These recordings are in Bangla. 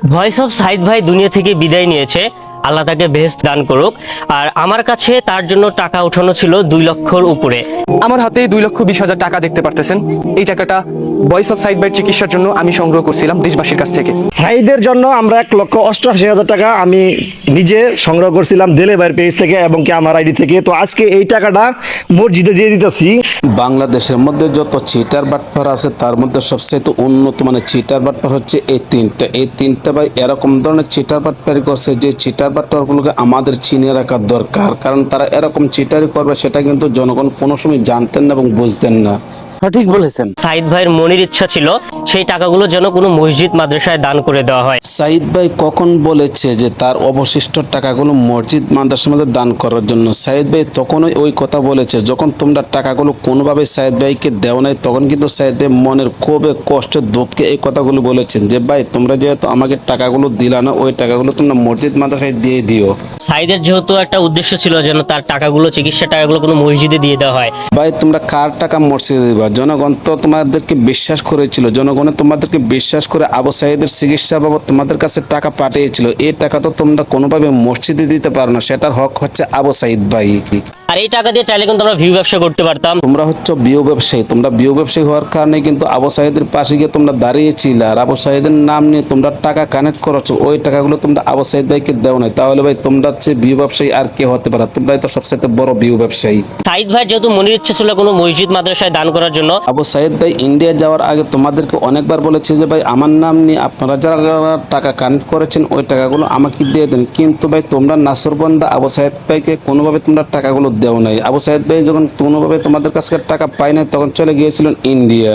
ভয়েস অফ সাইদ ভাই দুনিয়া থেকে বিদায় নিয়েছে, আল্লাহ তাকে বেহেশত দান করুক। আর আমার কাছে তার জন্য টাকা উঠানো ছিল 2 লক্ষর উপরে। আমার হাতে 2,20,000 টাকা দেখতে পারতেছেন। এই টাকাটা ভয়েস অফ সাইদ ভাইয়ের চিকিৎসার জন্য আমি সংগ্রহ করছিলাম দেশবাসীর কাছ থেকে। সাইদের জন্য আমরা 1,88,000 টাকা আমি নিজে সংগ্রহ করছিলাম দেলে ভাইয়ের পেজ থেকে এবং কি আমার আইডি থেকে। তো আজকে এই টাকাটা মসজিদে দিয়ে দিতেছি। বাংলাদেশের মধ্যে যত চিটার বাটপার আছে তার মধ্যে সবচেয়ে উন্নত মানে চিটার বাটপার হচ্ছে এই তিনটা ভাই এরকম ধরনের চিটার বাটপারি করছে যে চিটার বাটপারগুলোকে আমাদের চিনিয়ে রাখা দরকার, কারণ তারা এরকম চিটারি করবে সেটা কিন্তু জনগণ কোনো সময় জানতেন না এবং বুঝতেন না। সঠিক বলেছেন। সাইদ ভাইয়ের মনের ইচ্ছা ছিল সেই টাকাগুলো যেন কোনো মসজিদ মাদ্রাসায় দান করে দেওয়া হয়। সাইদ ভাই কখন বলেছে যে তার অবশিষ্ট টাকাগুলো মসজিদ মাদ্রাসার মধ্যে দান করার জন্য? সাইদ ভাই তখনই ওই কথা বলেছে যখন তোমরা টাকাগুলো কোনোভাবে সাইদ ভাইকে দেও নাই, তখন কিন্তু সাইদ ভাই মনের খুবই কষ্টে দুঃখে এই কথাগুলো বলেছেন যে ভাই তোমরা যেহেতু আমাকে টাকাগুলো দিলা না, ওই টাকাগুলো তোমরা মসজিদ মাদ্রাসায় দিয়ে দিও। সাইদের যেহেতু একটা উদ্দেশ্য ছিল যেন তার টাকাগুলো, চিকিৎসার টাকাগুলো কোনো মসজিদে দিয়ে দেওয়া হয়। ভাই তোমরা কার টাকা মসজিদে দিবা? জনগণ তো তোমাদেরকে বিশ্বাস করেছিল, জনগণে তোমাদেরকে বিশ্বাস করে আবু সাইদের চিকিৎসা বাবদ তোমাদের কাছে টাকা পাঠিয়েছিল। এই টাকা তো তোমরা কোনোভাবে মসজিদে দিতে পারো না, সেটার হক হচ্ছে আবু সাইদ ভাই। আর এই টাকা দিয়ে চাইলে কিন্তু আমরা ভিউ ব্যবসা করতে পারতাম। তোমরা হচ্ছে বিও ব্যবসায়ী, তোমরা বিও ব্যবসায়ী হওয়ার কারণে কিন্তু আবু সাইদের পাশে গিয়ে তোমরা দাঁড়িয়েছিলে আর আবু সাইদের নাম নিয়ে তোমরা টাকা কানেক্ট করেছো। ওই টাকাগুলো তোমরা আবু সাইদ ভাইকে দেও নাই, তাহলে ভাই তোমরা হচ্ছে বিও ব্যবসায়ী আর কে হতে পারে? তোমরাই তো সবচেয়ে বড় বিও ব্যবসায়ী। সাইদ ভাই যেহেতু মনের ইচ্ছা ছিল কোনো মসজিদ মাদ্রাসায় দান করার জন্য, আবু সাইদ ভাই ইন্ডিয়া যাওয়ার আগে তোমাদেরকে অনেকবার বলেছে যে ভাই আমার নাম নিয়ে আপনারা যারা টাকা কানেক্ট করেছেন ওই টাকাগুলো আমাকে দিয়ে দেন, কিন্তু ভাই তোমরা নাসরবন্দা আবু সাইদ ভাইকে কোনোভাবে তোমরা টাকাগুলো দেও নাই। আবু সাইদ ভাই যখন কোনোভাবে তোমাদের কাছে টাকা পায় নাই তখন চলে গিয়েছিলেন ইন্ডিয়া।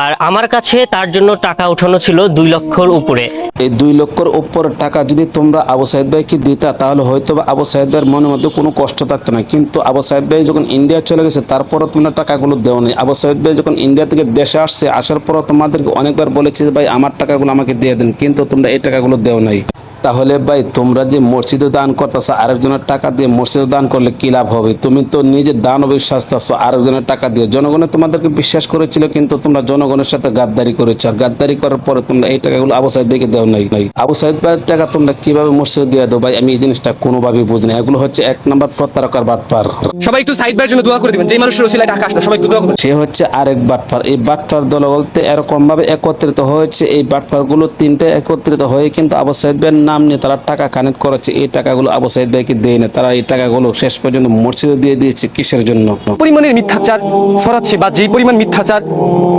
আর আমার কাছে তার জন্য টাকা উঠানো ছিল 2 লক্ষর উপরে। এই 2 লক্ষর উপর টাকা যদি তোমরা আবু সাইদ ভাইকে দিতা তাহলে হয়তো আবু সাইদ ভাইয়ের মনের মধ্যে কোনো কষ্ট থাকতো না, কিন্তু আবু সাইদ ভাই যখন ইন্ডিয়া চলে গেছে তারপরও তোমরা টাকাগুলো দেও নাই। আবু সাইদ ভাই যখন ইন্ডিয়া থেকে দেশে আসছে, আসার পরও তোমাদেরকে অনেকবার বলেছে যে ভাই আমার টাকাগুলো আমাকে দিয়ে দেন, কিন্তু তোমরা এই টাকাগুলো দেও নাই। তাহলে ভাই তোমরা যে মসজিদে দান করতেছো আরেকজনের টাকা দিয়ে মসজিদে দান করলে কি লাভ হবে? তুমি তো নিজে দানবীর শাস্তাছো আরেকজনের টাকা দিয়ে। জনগণে তোমাদেরকে বিশ্বাস করেছিল কিন্তু তোমরা জনগণের সাথে গাদ্দারি করেছো, আর গাদ্দারি করার পরে তোমরা এই টাকাগুলো আবু সাইদ ভাইকে দেও নাই। আবু সাইদ ভাইয়ের টাকা তোমরা কিভাবে মসজিদে দিয়ে দাও ভাই? আমি এই জিনিসটা কোনোভাবেই বুঝি না। এগুলো হচ্ছে 1 নম্বর প্রতারকার বাটপার। সবাই একটু সাইদ ভাইয়ের জন্য দোয়া করে দিবেন, যে মানুষের ওসিলায় টাকা আসলো সবাই একটু দোয়া করবেন। সে হচ্ছে আরেক বাটপার। এই বাটপার দল বলতে এরকম ভাবে একত্রিত হয়েছে, এই বাটপার গুলো 3টে একত্রিত হয়ে কিন্তু আবু সাইদ ভাইয়ের নাম নিয়ে তারা টাকা কানেক্ট করেছে। এই টাকাগুলো আবু সাইদ ভাইকে দেয় না, তারা এই টাকাগুলো শেষ পর্যন্ত মসজিদে দিয়ে দিয়েছে। কিসের জন্য? পরিমাণের মিথ্যাচার ছড়াচ্ছে বা যে পরিমাণ মিথ্যাচার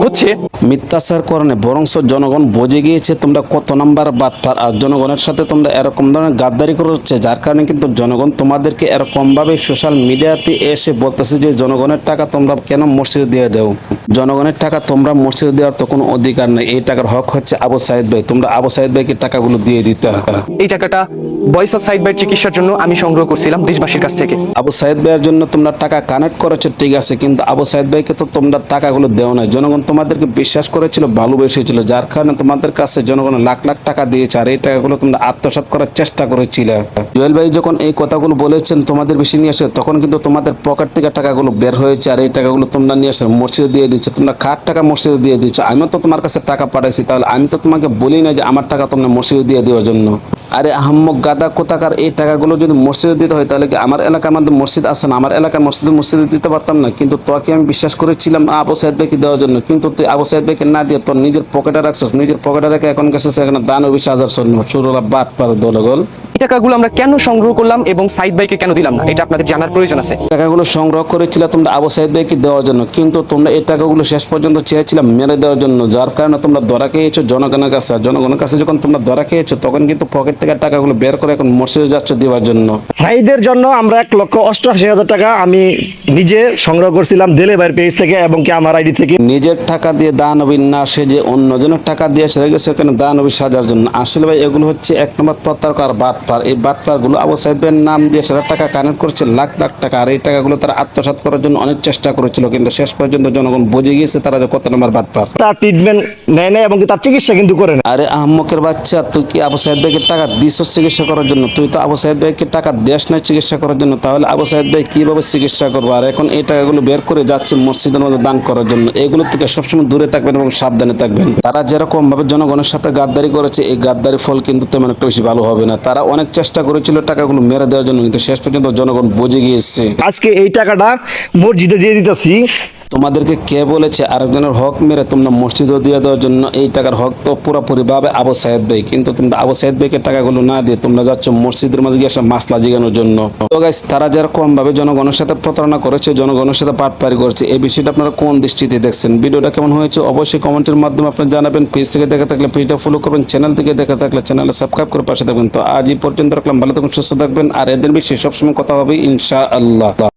হচ্ছে, মিথ্যাচার কারণে বরংস জনগণ বুঝে গিয়েছে তোমরা কত নাম্বার বাটপার, আর জনগণের সাথে তোমরা এরকম ধরনের গাদ্দারি করছে, যার কারণে কিন্তু জনগণ তোমাদেরকে এরকম ভাবে সোশ্যাল মিডিয়াতে এসে বলতেছে যে জনগণের টাকা তোমরা কেন মসজিদে দিয়ে দাও। জনগণের টাকা তোমরা মসজিদে দেওয়ার তো কোনো অধিকার নেই। এই টাকার হক হচ্ছে আবু সাইদ ভাই। তোমরা আবু সাইদ ভাইকে টাকাগুলো দিয়ে দিতে। এই টাকাটা ভয়েস অফ সাইদ ভাইয়ের চিকিৎসার জন্য আমি সংগ্রহ করছিলাম দেশবাসীর কাছ থেকে। আবু সাইদ ভাইয়ের জন্য তোমরা টাকা কানেক্ট করেছো ঠিক আছে, কিন্তু আবু সাইদ ভাইকে তো তোমরা টাকাগুলো দেও নাই। জনগণ তোমাদেরকে বিশ্বাস করেছিল, ভালোবেসেছিল, যার কারণে তোমাদের কাছে জনগণ লাখ লাখ টাকা দিয়েছে, আর এই টাকাগুলো তোমরা আত্মসাৎ করার চেষ্টা করেছিলে। জুয়েল ভাই যখন এই কথাগুলো বলেছেন তোমাদের বেশি নিয়ে আসে, তখন কিন্তু তোমাদের পকেট থেকে টাকাগুলো বের হয়েছে, আর এই টাকাগুলো তোমরা নিয়ে আসে মসজিদে দিয়ে দিচ্ছ। তোমরা কার টাকা মসজিদে দিয়ে দিচ্ছ? আমিও তো তোমার কাছে টাকা পাঠাইছি, তাহলে আমি তো তোমাকে বলি না যে আমার টাকা তোমরা মসজিদে দিয়ে দেওয়ার জন্য। আরে আহম্মক গাদা কোথাকার, এই টাকাগুলো যদি মসজিদে দিতে হয় তাহলে কি আমার এলাকার মধ্যে মসজিদ আছে না? আমার এলাকার মসজিদে দিতে পারতাম না? কিন্তু তোকে আমি বিশ্বাস করেছিলাম আবু সাইদ ভাইকে দেওয়ার জন্য, কিন্তু তুই আবু সাইদ ভাইকে না দিয়ে তোর নিজের পকেটে রাখছিস। নিজের পকেটে রেখে এখন গেছিস এখানে দানবী সাজার জন্য। সুরলা বাট পারে দলগল। এই টাকাগুলো আমরা কেন সংগ্রহ করলাম এবং সাইদ ভাইকে কেন দিলাম না, এটা আপনাদের জানার প্রয়োজন আছে। টাকাগুলো সংগ্রহ করেছিল তোমরা আবু সাইদ ভাইকে দেওয়ার জন্য, কিন্তু তোমরা এই টাকাগুলো শেষ পর্যন্ত চেয়েছিলে মেরে দেওয়ার জন্য, যার কারণে তোমরা ধরা খেয়েছো জনগণের কাছে। আর জনগণের কাছে যখন তোমরা ধরা খেয়েছো তখন কিন্তু পকেট থেকে টাকাগুলো বের করে এখন মসজিদে যাচ্ছ দেওয়ার জন্য। সাইদের জন্য আমরা 1,88,000 টাকা আমি নিজে সংগ্রহ করছিলাম দেলে ভাইয়ের পেজ থেকে এবং কি আমার আইডি থেকে। নিজের টাকা দিয়ে দানবী না সেজে অন্যজনের টাকা দিয়ে সেরে গেছে এখানে দানবী সাজার জন্য। আসলে ভাই এগুলো হচ্ছে 1 নম্বর প্রতারকার বাটপার। বাটপার। এই বাটপারগুলো আবু সাইদ ভাইয়ের নাম দিয়ে সেটা টাকা কানেক্ট করেছে লাখ লাখ টাকা, আর এই টাকাগুলো তারা আত্মসাৎ করার জন্য অনেক চেষ্টা করেছিল, কিন্তু শেষ পর্যন্ত জনগণ বুঝে গিয়েছে তারা যে কত নম্বর বাটপার। তার ট্রিটমেন্ট নেয় না এবং কি তার চিকিৎসা কিন্তু করে না। আরে আহম্মকের বাচ্চা, তুই কি আবু সাইদ ভাইকে টাকা দিস চিকিৎসা করার জন্য? তুই তো আবু সাইদ ভাইকে টাকা দেশ নয় চিকিৎসা করার জন্য, তাহলে আবু সাইদ ভাই কিভাবে চিকিৎসা করবো? আর এখন এই টাকাগুলো বের করে যাচ্ছে মসজিদের মধ্যে দান করার জন্য। এগুলো থেকে সবসময় দূরে থাকবেন এবং সাবধানে থাকবেন। তারা যেরকম ভাবে জনগণের সাথে গাদ্দারি করেছে, এই গাদ্দারি ফল কিন্তু তেমন একটা বেশি ভালো হবে না। তারা অনেক চেষ্টা করেছিল টাকাগুলো মেরে দেওয়ার জন্য, কিন্তু শেষ পর্যন্ত জনগণ বুঝে গিয়েছে। আজকে এই টাকাটা মসজিদে দিয়ে দিতেছি। তোমাদেরকে কে বলেছে আরেকজনের হক মেরে তোমরা মসজিদও দিয়ে দেওয়ার জন্য? এই টাকার হক তো পুরোপুরি ভাবে আবু সাইদ ভাই, কিন্তু তোমরা আবু সাইদ ভাইকে টাকাগুলো না দিয়ে তোমরা যাচ্ছ মসজিদের মধ্যে গিয়ে একটা মাসলা জিগানোর জন্য। তো গাইস, তারা যেরকম ভাবে জনগণের সাথে প্রতারণা করেছে, জনগণের সাথে পাটপারি করেছে, এই বিষয়টা আপনারা কোন দৃষ্টিতে দেখছেন? ভিডিওটা কেমন হয়েছে অবশ্যই কমেন্টের মাধ্যমে আপনি জানাবেন। পেজ থেকে দেখে থাকলে পেজটা ফলো করবেন, চ্যানেল থেকে দেখে থাকলে চ্যানেলে সাবস্ক্রাইব করে পাশে থাকবেন। তো আজ এই পর্যন্ত রাখলাম, ভালো থাকুন, সুস্থ থাকবেন, আর এদের বিষয়ে সবসময় কথা হবে ইনশাআল্লাহ।